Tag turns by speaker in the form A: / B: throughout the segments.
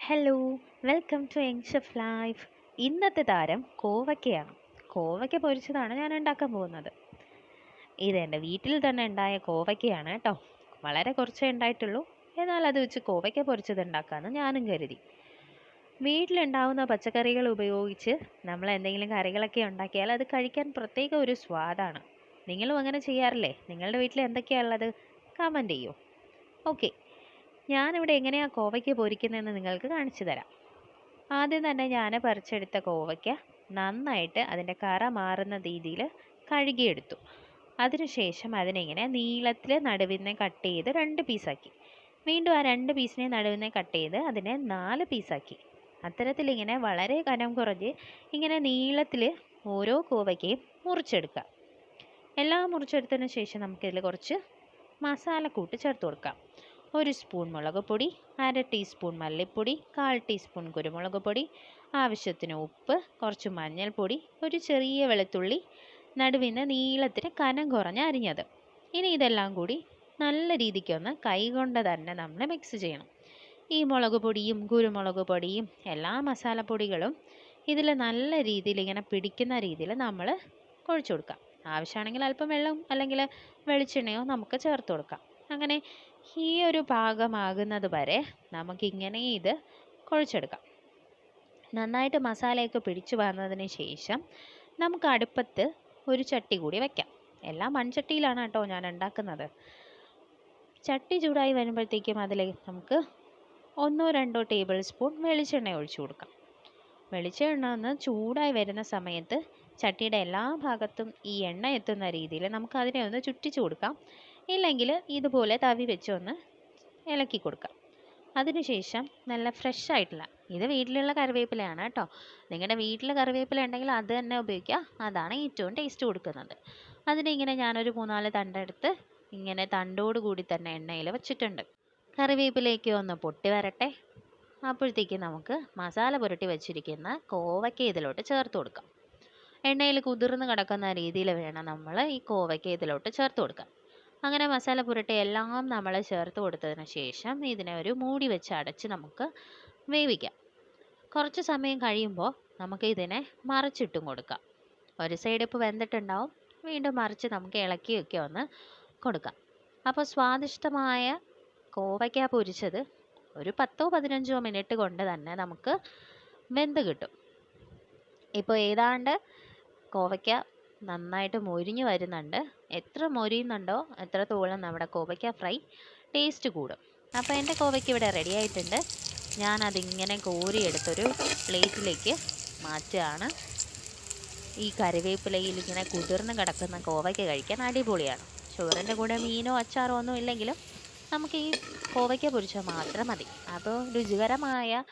A: Hello, welcome to young chef life. ഇന്നത്തെ താരം കോവയ്ക്കയാണ്. കോവയ്ക്ക പൊരിച്ചതാണ് ഞാൻ ഉണ്ടാക്കാൻ പോകുന്നത്. ഇതെൻ്റെ വീട്ടിൽ തന്നെ ഉണ്ടായ കോവയ്ക്കയാണ് കേട്ടോ. വളരെ കുറച്ചേ ഉണ്ടായിട്ടുള്ളൂ. എന്നാൽ അത് വെച്ച് കോവയ്ക്ക പൊരിച്ചത് ഉണ്ടാക്കാമെന്ന് ഞാനും കരുതി. വീട്ടിലുണ്ടാവുന്ന പച്ചക്കറികൾ ഉപയോഗിച്ച് നമ്മൾ എന്തെങ്കിലും കറികളൊക്കെ ഉണ്ടാക്കിയാൽ അത് കഴിക്കാൻ പ്രത്യേക ഒരു സ്വാദാണ്. നിങ്ങളും അങ്ങനെ ചെയ്യാറില്ലേ? നിങ്ങളുടെ വീട്ടിൽ എന്തൊക്കെയാണ് ഉള്ളത്? കമൻറ്റ് ചെയ്യൂ. ഓക്കെ, ഞാനിവിടെ എങ്ങനെയാണ് കോവയ്ക്ക പൊരിക്കുന്നതെന്ന് നിങ്ങൾക്ക് കാണിച്ചു തരാം. ആദ്യം തന്നെ ഞാൻ പറിച്ചെടുത്ത കോവയ്ക്ക നന്നായിട്ട് അതിൻ്റെ കറ മാറുന്ന രീതിയിൽ കഴുകിയെടുത്തു. അതിനുശേഷം അതിനിങ്ങനെ നീളത്തിൽ നടുവിനെ കട്ട് ചെയ്ത് 2 പീസാക്കി. വീണ്ടും ആ 2 പീസിനെ നടുവിനെ കട്ട് ചെയ്ത് അതിനെ 4 പീസാക്കി. അത്തരത്തിലിങ്ങനെ വളരെ കനം കുറഞ്ഞ് ഇങ്ങനെ നീളത്തിൽ ഓരോ കോവയ്ക്കയും മുറിച്ചെടുക്കുക. എല്ലാം മുറിച്ചെടുത്തതിന് ശേഷം നമുക്കിതിൽ കുറച്ച് മസാലക്കൂട്ട് ചേർത്ത് കൊടുക്കാം. 1 സ്പൂൺ മുളക് പൊടി, 1/2 ടീസ്പൂൺ മല്ലിപ്പൊടി, 1/4 ടീസ്പൂൺ കുരുമുളക് പൊടി, ആവശ്യത്തിന് ഉപ്പ്, കുറച്ച് മഞ്ഞൾപ്പൊടി, ഒരു ചെറിയ വെളുത്തുള്ളി നടുവിന് നീളത്തിന് കനം കുറഞ്ഞ് അരിഞ്ഞത്. ഇനി ഇതെല്ലാം കൂടി നല്ല രീതിക്കൊന്ന് കൈകൊണ്ട് തന്നെ നമ്മൾ മിക്സ് ചെയ്യണം. ഈ മുളക് പൊടിയും കുരുമുളക് പൊടിയും എല്ലാ മസാലപ്പൊടികളും ഇതിൽ നല്ല രീതിയിൽ ഇങ്ങനെ പിടിക്കുന്ന രീതിയിൽ നമ്മൾ കുഴച്ച് കൊടുക്കാം. ആവശ്യമാണെങ്കിൽ അല്പം വെള്ളം അല്ലെങ്കിൽ വെളിച്ചെണ്ണയോ നമുക്ക് ചേർത്ത് കൊടുക്കാം. അങ്ങനെ ഈ ഒരു പാകമാകുന്നത് വരെ നമുക്കിങ്ങനെ ഇത് കുഴച്ചെടുക്കാം. നന്നായിട്ട് മസാലയൊക്കെ പിടിച്ചു വന്നതിന് ശേഷം നമുക്ക് അടുപ്പത്ത് ഒരു ചട്ടി കൂടി വയ്ക്കാം. എല്ലാം മൺചട്ടിയിലാണ് കേട്ടോ ഞാൻ ഉണ്ടാക്കുന്നത്. ചട്ടി ചൂടായി വരുമ്പോഴത്തേക്കും അതിലേക്ക് നമുക്ക് 1-2 ടേബിൾ സ്പൂൺ വെളിച്ചെണ്ണ ഒഴിച്ചു കൊടുക്കാം. വെളിച്ചെണ്ണ ഒന്ന് ചൂടായി വരുന്ന സമയത്ത് ചട്ടിയുടെ എല്ലാ ഭാഗത്തും ഈ എണ്ണ എത്തുന്ന രീതിയിൽ നമുക്ക് അതിനെ ഒന്ന് ചുറ്റിച്ചു കൊടുക്കാം. ഇല്ലെങ്കിൽ ഇതുപോലെ തവി വെച്ച് ഒന്ന് ഇളക്കി കൊടുക്കാം. അതിനുശേഷം നല്ല ഫ്രഷ് ആയിട്ടുള്ള, ഇത് വീട്ടിലുള്ള കറിവേപ്പിലയാണ് കേട്ടോ. നിങ്ങളുടെ വീട്ടിൽ കറിവേപ്പില ഉണ്ടെങ്കിൽ അത് തന്നെ ഉപയോഗിക്കുക. അതാണ് ഏറ്റവും ടേസ്റ്റ് കൊടുക്കുന്നത്. അതിനിങ്ങനെ ഞാനൊരു 3-4 തണ്ടെടുത്ത് ഇങ്ങനെ തണ്ടോട് കൂടി തന്നെ എണ്ണയിൽ വെച്ചിട്ടുണ്ട്. കറിവേപ്പിലേക്ക് ഒന്ന് പൊട്ടി വരട്ടെ. അപ്പോഴത്തേക്ക് നമുക്ക് മസാല പുരട്ടി വെച്ചിരിക്കുന്ന കോവയ്ക്ക ഇതിലോട്ട് ചേർത്ത് കൊടുക്കാം. എണ്ണയിൽ കുതിർന്ന് കിടക്കുന്ന രീതിയിൽ വേണം നമ്മൾ ഈ കോവയ്ക്ക ഇതിലോട്ട് ചേർത്ത് കൊടുക്കാം. അങ്ങനെ മസാല പുരട്ടി എല്ലാം നമ്മൾ ചേർത്ത് കൊടുത്തതിന് ശേഷം ഇതിനെ ഒരു മൂടി വെച്ച് അടച്ച് നമുക്ക് വേവിക്കാം. കുറച്ച് സമയം കഴിയുമ്പോൾ നമുക്ക് ഇതിനെ മറിച്ചിട്ടും കൊടുക്കാം. ഒരു സൈഡ് ഇപ്പോൾ വെന്തിട്ടുണ്ടാവും. വീണ്ടും മറിച്ച് നമുക്ക് ഇളക്കിയൊക്കെ ഒന്ന് കൊടുക്കാം. അപ്പോൾ സ്വാദിഷ്ടമായ കോവയ്ക്ക പൊരിച്ചത് ഒരു 10-15 മിനിറ്റ് കൊണ്ട് തന്നെ നമുക്ക് വെന്ത് കിട്ടും. ഇപ്പോൾ ഏതാണ്ട് കോവയ്ക്ക നന്നായിട്ട് മൊരിഞ്ഞ് വരുന്നുണ്ട്. എത്ര മൊരിയുന്നുണ്ടോ എത്രത്തോളം നമ്മുടെ കോവയ്ക്ക ഫ്രൈ ടേസ്റ്റ് കൂടും. അപ്പോൾ എൻ്റെ കോവയ്ക്ക ഇവിടെ റെഡി ആയിട്ടുണ്ട്. ഞാനതിങ്ങനെ കോരിയെടുത്തൊരു പ്ലേറ്റിലേക്ക് മാറ്റുകയാണ്. ഈ കറിവേപ്പിലയിൽ ഇങ്ങനെ കുതിർന്ന് കിടക്കുന്ന കോവയ്ക്ക കഴിക്കാൻ അടിപൊളിയാണ്. ചോറിൻ്റെ കൂടെ മീനോ അച്ചാറോ ഒന്നും ഇല്ലെങ്കിലും നമുക്ക് ഈ കോവയ്ക്ക പൊരിച്ചാൽ മാത്രം മതി. അപ്പോൾ രുചികരമായ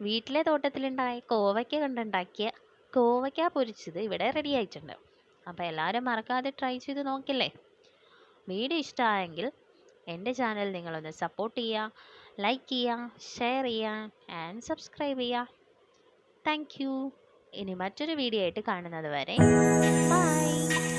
A: വീട്ടിലെ തോട്ടത്തിലുണ്ടായ കോവയ്ക്ക കൊണ്ടുണ്ടാക്കിയ കോവയ്ക്ക പൊരിച്ചത് ഇവിടെ റെഡി ആയിട്ടുണ്ട്. അപ്പോൾ എല്ലാവരും മറക്കാതെ ട്രൈ ചെയ്ത് നോക്കില്ലേ. വീഡിയോ ഇഷ്ടമായെങ്കിൽ എൻ്റെ ചാനൽ നിങ്ങളൊന്ന് സപ്പോർട്ട് ചെയ്യുക, ലൈക്ക് ചെയ്യുക, ഷെയർ ചെയ്യുക ആൻഡ് സബ്സ്ക്രൈബ് ചെയ്യുക. Thank you. ഇനി മറ്റൊരു വീഡിയോ ആയിട്ട് കാണുന്നത് വരെ ബൈ.